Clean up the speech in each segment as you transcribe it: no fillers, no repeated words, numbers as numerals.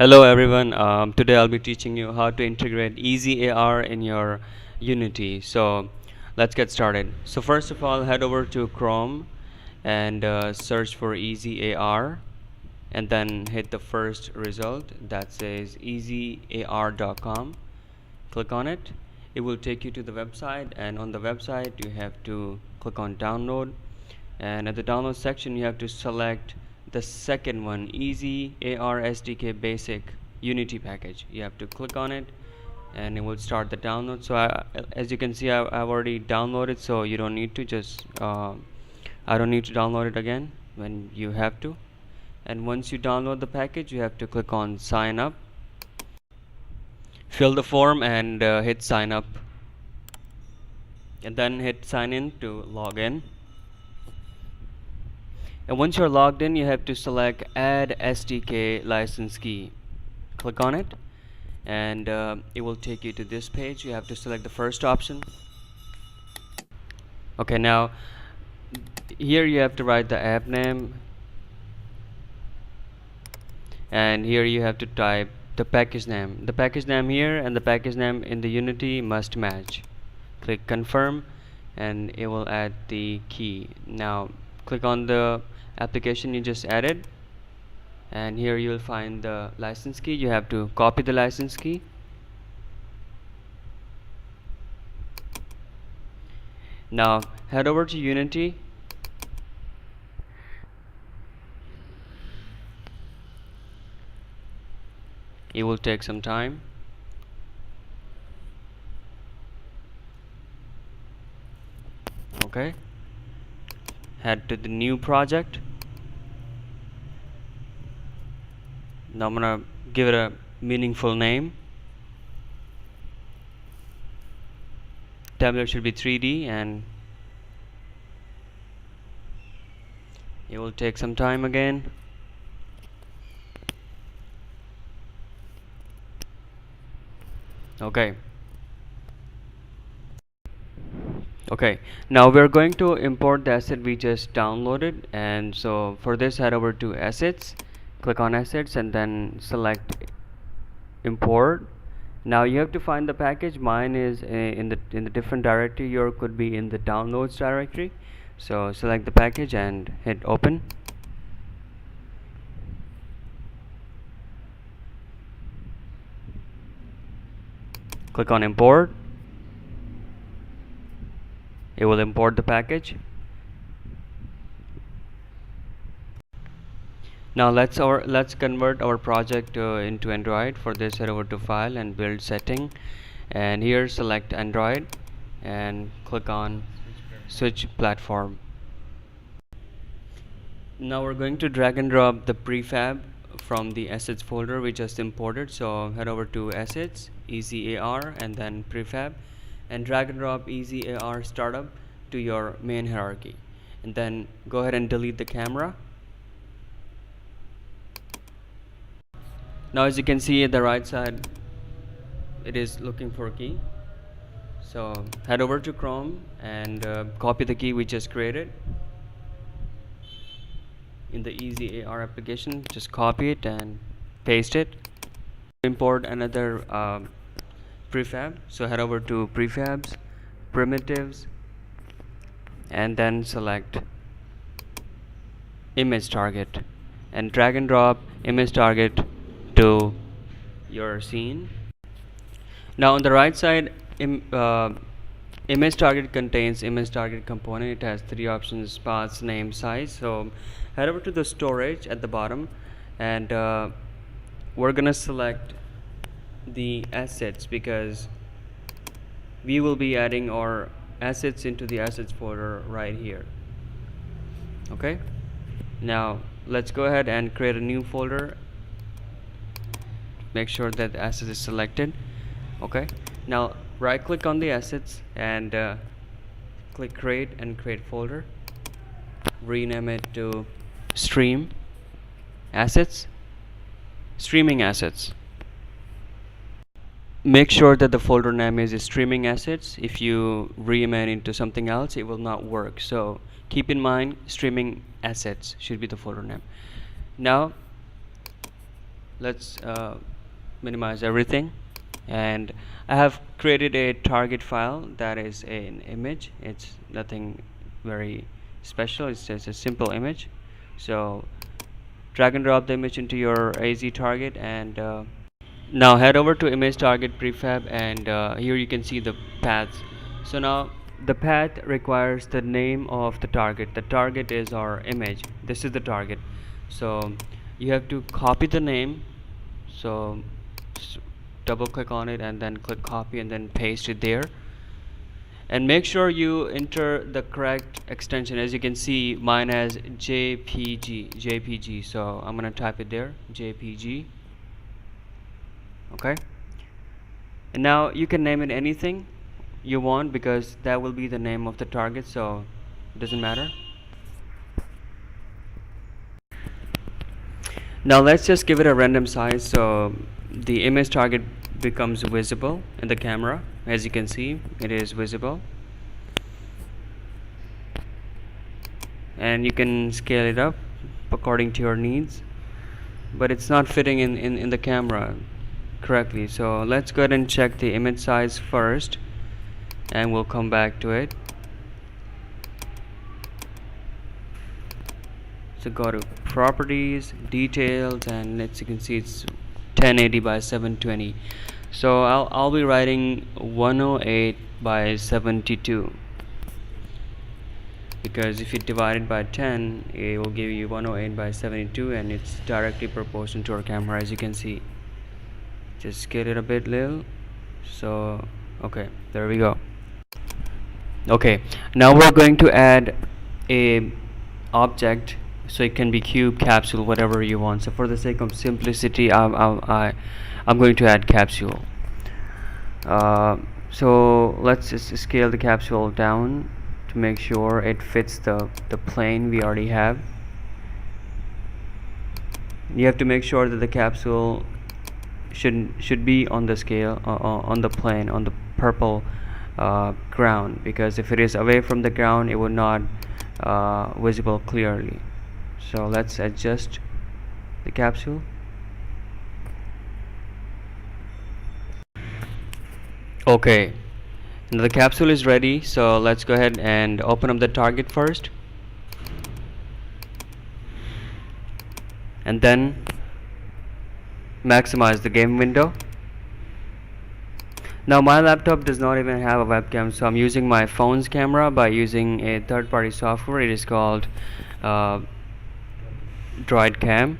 Hello everyone. Today I'll be teaching you how to integrate EasyAR in your Unity. So let's get started. So first of all, head over to Chrome and search for EasyAR, and then hit the first result that says easyar.com. Click on it. It will take you to the website, and on the website you have to click on download, and at the download section you have to select the second one, EasyAR SDK basic Unity package. You have to click on it and it will start the download. So as you can see, I've already downloaded, so you don't need to I don't need to download it again when you have to. And once you download the package, you have to click on sign up, fill the form, and hit sign up, and then hit sign in to log in. And once you're logged in, you have to select add SDK license key. Click on it, and it will take you to this page. You have to select the first option. Okay, now here you have to write the app name, and here you have to type the package name. The package name here and the package name in the Unity must match. Click confirm and it will add the key. Now click on the application you just added, and here you will find the license key. You have to copy the license key. Now head over to Unity. It will take some time. Okay, head to the new project. Now I'm gonna give it a meaningful name. Tablet should be 3D, and it will take some time again. Okay, now we're going to import the asset we just downloaded, and so for this, head over to assets, click on assets, and then select import. Now you have to find the package. Mine is in the different directory. Yours could be in the downloads directory. So select the package and hit open. Click on import. It will import the package. Now let's convert our project into Android. For this, head over to file and build setting, and here select Android and click on switch platform. Now we're going to drag and drop the prefab from the assets folder we just imported. So head over to assets, EasyAR, and then prefab, and drag and drop EasyAR startup to your main hierarchy, and then go ahead and delete the camera. Now as you can see at the right side, it is looking for a key. So head over to Chrome and copy the key we just created in the EasyAR application. Just copy it and paste it. Import another prefab. So head over to prefabs, primitives, and then select image target, and drag and drop image target to your scene. Now on the right side, image target contains image target component. It has three options: path, name, size. So head over to the storage at the bottom, and we're gonna select the assets because we will be adding our assets into the assets folder right here. Okay, now let's go ahead and create a new folder. Make sure that the asset is selected. Okay, now right click on the assets and click create and create folder. Rename it to stream assets, streaming assets. Make sure that the folder name is streaming assets. If you rename it into something else, it will not work. So keep in mind, streaming assets should be the folder name. Now let's minimize everything, and I have created a target file that is an image. It's nothing very special, it's just a simple image. So drag and drop the image into your AZ target, and now head over to image target prefab, and here you can see the paths. So now the path requires the name of the target. The target is our image. This is the target. So you have to copy the name. So double click on it and then click copy and then paste it there. And make sure you enter the correct extension. As you can see, mine has JPG. So I'm gonna type it there, JPG. Okay, and now you can name it anything you want, because that will be the name of the target, so it doesn't matter. Now let's just give it a random size, so the image target becomes visible in the camera. As you can see, it is visible, and you can scale it up according to your needs, but it's not fitting in the camera correctly. So let's go ahead and check the image size first, and we'll come back to it. So go to properties, details, and as you can see, it's 1080 by 720. So I'll be writing 108 by 72, because if you divide it by 10, it will give you 108 by 72, and it's directly proportional to our camera. As you can see, just scale it a bit little. So okay, there we go. Okay, now we're going to add a object, so it can be cube, capsule, whatever you want. So for the sake of simplicity, I'm going to add capsule. So let's just scale the capsule down to make sure it fits the plane we already have. You have to make sure that the capsule should be on the scale, on the plane, on the purple ground, because if it is away from the ground, it will not visible clearly. So let's adjust the capsule. Okay, now the capsule is ready, so let's go ahead and open up the target first, and then maximize the game window. Now my laptop does not even have a webcam, so I'm using my phone's camera by using a third-party software. It is called Droid Cam,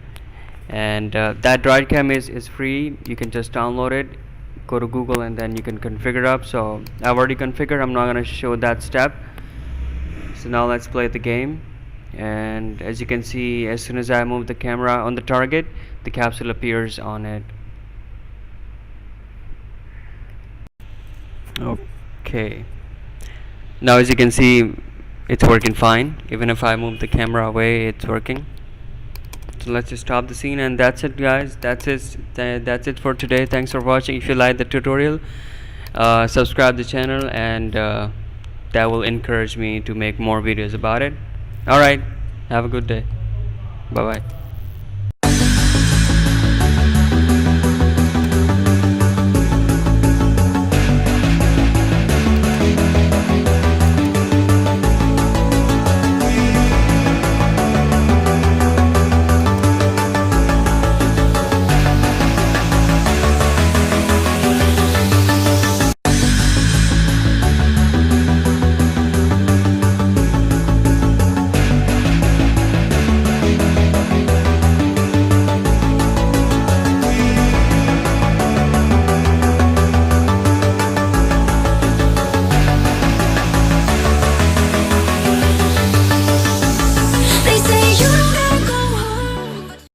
and that Droid Cam is free. You can just download it, go to Google, and then you can configure up. So I've already configured. I'm not going to show that step. So now let's play the game, and as you can see, as soon as I move the camera on the target, the capsule appears on it. Okay, now as you can see, it's working fine. Even if I move the camera away, it's working. So let's just stop the scene, and that's it, guys. That's it for today. Thanks for watching. If you like the tutorial, subscribe the channel, and that will encourage me to make more videos about it. Alright, have a good day. Bye bye.